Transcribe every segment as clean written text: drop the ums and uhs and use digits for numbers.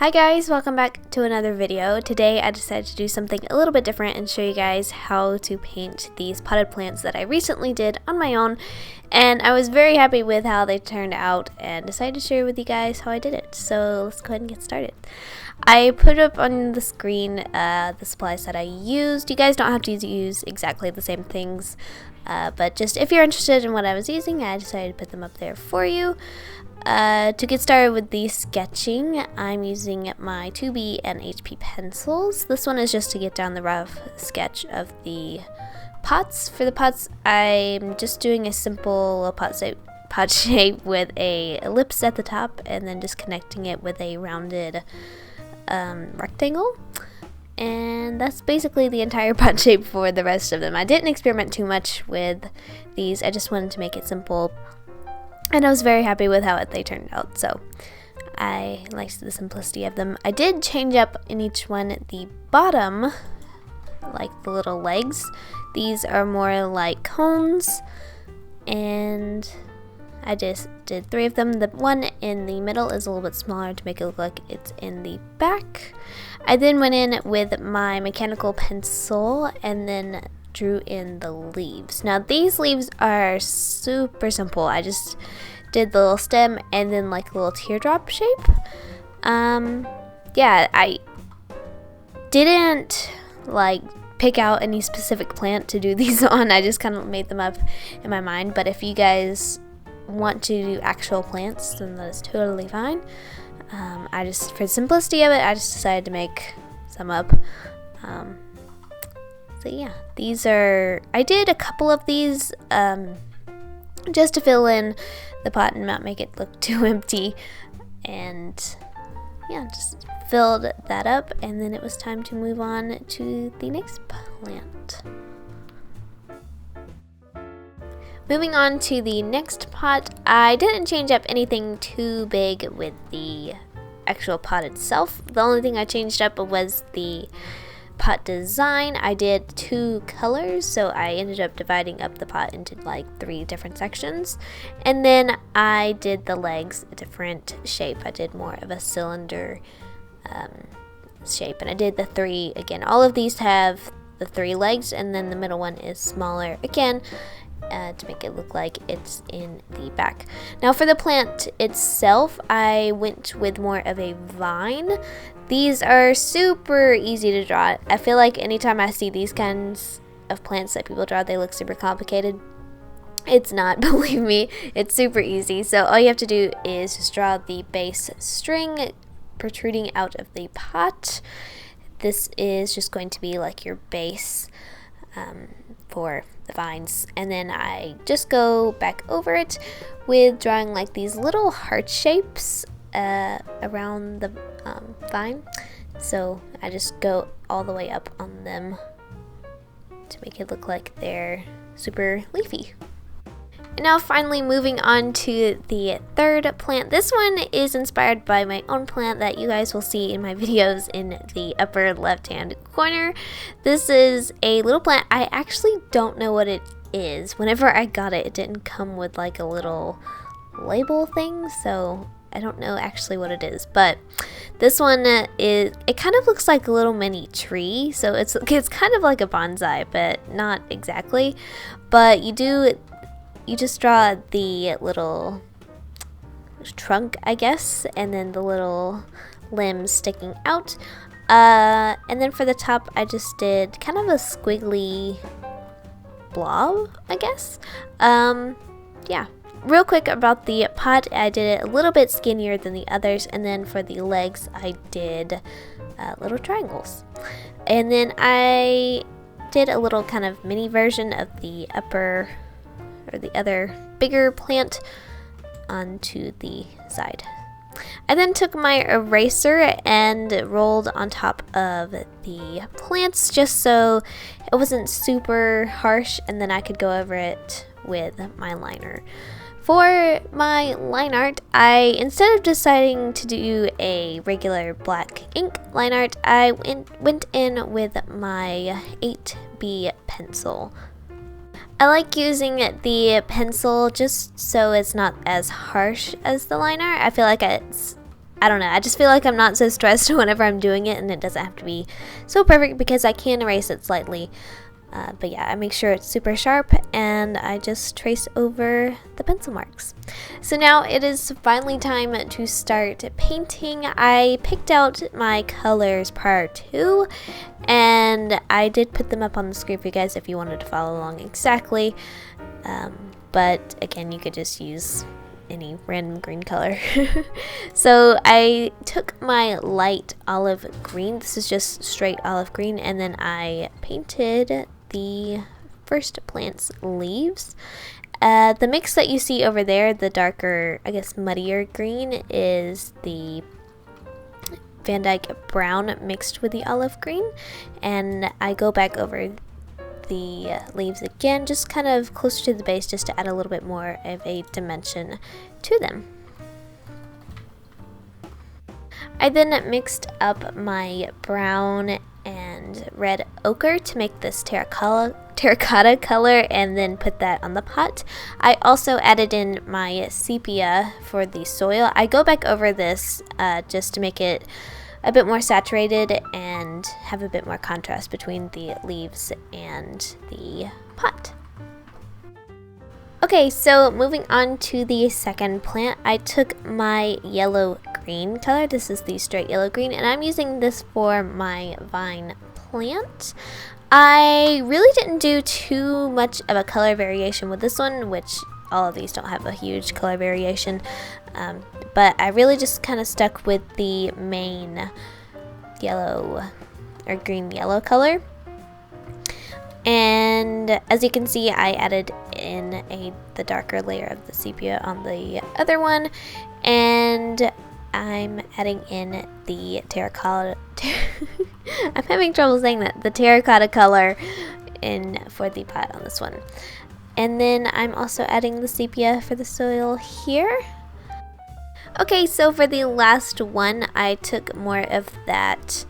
Hi guys, welcome back to another video. Today I decided to do something a little bit different and show you guys how to paint these potted plants that I recently did on my own, and I was very happy with how they turned out and decided to share with you guys how I did it. So let's go ahead and get started. I put up on the screen the supplies that I used. You guys don't have to use exactly the same things, but just if you're interested in what I was using, I decided to put them up there for you. To get started with the sketching, I'm using my 2B and HP pencils. This one is just to get down the rough sketch of the pots. For the pots, I'm just doing a simple pot shape with a ellipse at the top and then just connecting it with a rounded rectangle. And that's basically the entire pot shape for the rest of them. I didn't experiment too much with these. I just wanted to make it simple. And I was very happy with how they turned out, so I liked the simplicity of them. I did change up in each one the bottom, like the little legs. These are more like cones, and I just did 3 of them. The one in the middle is a little bit smaller to make it look like it's in the back. I then went in with my mechanical pencil and then drew in the leaves. Now these leaves are super simple. I just did the little stem and then like a little teardrop shape. Yeah, I didn't like pick out any specific plant to do these on. I just kind of made them up in my mind, but if you guys want to do actual plants, then that is totally fine. I just, for the simplicity of it, I just decided to make some up. So yeah, these are, I did a couple of these just to fill in the pot and not make it look too empty, and yeah, just filled that up, and then it was time to move on to the next plant. Moving on to the next pot, I didn't change up anything too big with the actual pot itself. The only thing I changed up was the pot design. I did 2 colors, so I ended up dividing up the pot into like 3 different sections, and then I did the legs a different shape. I did more of a cylinder shape, and I did the 3 again. All of these have the 3 legs, and then the middle one is smaller again to make it look like it's in the back. Now for the plant itself, I went with more of a vine. These are super easy to draw. I feel like anytime I see these kinds of plants that people draw, they look super complicated. It's not, believe me, it's super easy. So all you have to do is just draw the base string protruding out of the pot. This is just going to be like your base for the vines, and then I just go back over it with drawing like these little heart shapes around the vine. So I just go all the way up on them to make it look like they're super leafy. And now finally moving on to the third plant. This one is inspired by my own plant that you guys will see in my videos in the upper left hand corner. This is a little plant. I actually don't know what it is. Whenever I got it, it didn't come with like a little label thing, so I don't know actually what it is, but this one is, it kind of looks like a little mini tree, so it's kind of like a bonsai, but not exactly. But you just draw the little trunk, I guess, and then the little limbs sticking out. And then for the top, I just did kind of a squiggly blob, I guess. Yeah. Real quick about the pot, I did it a little bit skinnier than the others, and then for the legs, I did little triangles. And then I did a little kind of mini version of the upper, or the other bigger plant onto the side. I then took my eraser and rolled on top of the plants just so it wasn't super harsh, and then I could go over it with my liner. For my line art, instead of deciding to do a regular black ink line art, I went in with my 8B pencil. I like using the pencil just so it's not as harsh as the liner. I feel like it's I don't know, I just feel like I'm not so stressed whenever I'm doing it, and it doesn't have to be so perfect because I can erase it slightly. But yeah, I make sure it's super sharp, and I just trace over the pencil marks. So now it is finally time to start painting. I picked out my colors prior to, and I did put them up on the screen for you guys if you wanted to follow along exactly. But again, you could just use any random green color. So I took my light olive green, this is just straight olive green, and then I painted the first plant's leaves. The mix that you see over there, the darker, I guess muddier green, is the Van Dyke brown mixed with the olive green, and I go back over the leaves again, just kind of closer to the base, just to add a little bit more of a dimension to them. I then mixed up my brown and red ochre to make this terracotta color, and then put that on the pot. I also added in my sepia for the soil. I go back over this just to make it a bit more saturated and have a bit more contrast between the leaves and the pot. Okay, so moving on to the second plant, I took my yellow green color. This is the straight yellow green, and I'm using this for my vine plant. I really didn't do too much of a color variation with this one, which all of these don't have a huge color variation, but I really just kind of stuck with the main yellow or green yellow color. And as you can see, I added in the darker layer of the sepia on the other one, and I'm adding in the terracotta I'm having trouble saying that, the terracotta color in for the pot on this one. And then I'm also adding the sepia for the soil here. Okay, so for the last one, I took more of that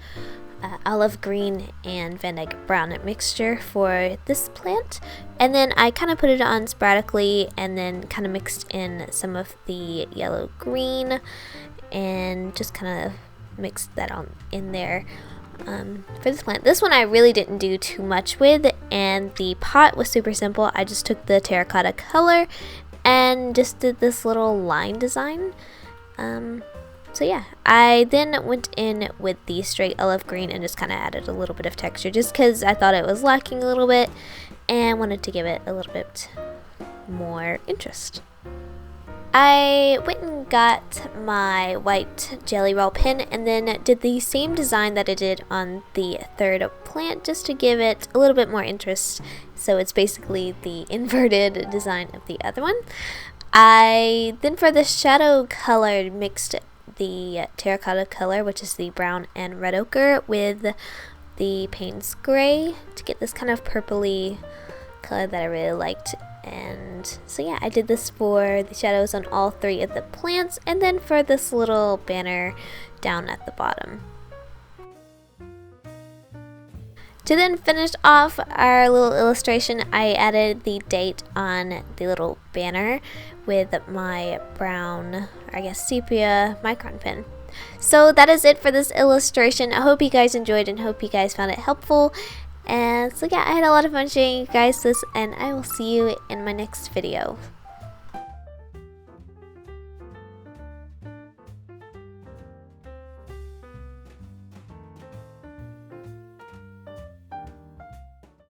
olive green and Van Dyke brown mixture for this plant, and then I kind of put it on sporadically, and then kind of mixed in some of the yellow green and just kind of mixed that on in there for this plant. This one I really didn't do too much with, and the pot was super simple. I just took the terracotta color and just did this little line design. So yeah, I then went in with the straight olive green and just kind of added a little bit of texture just because I thought it was lacking a little bit and wanted to give it a little bit more interest. I went and got my white jelly roll pen and then did the same design that I did on the third plant just to give it a little bit more interest. So it's basically the inverted design of the other one. I then, for the shadow color, mixed the terracotta color, which is the brown and red ochre, with the Payne's gray to get this kind of purpley color that I really liked. And so yeah, I did this for the shadows on all three of the plants, and then for this little banner down at the bottom. To then finish off our little illustration, I added the date on the little banner with my brown, or I guess sepia micron pen. So that is it for this illustration. I hope you guys enjoyed and hope you guys found it helpful. And so yeah, I had a lot of fun showing you guys this, and I will see you in my next video.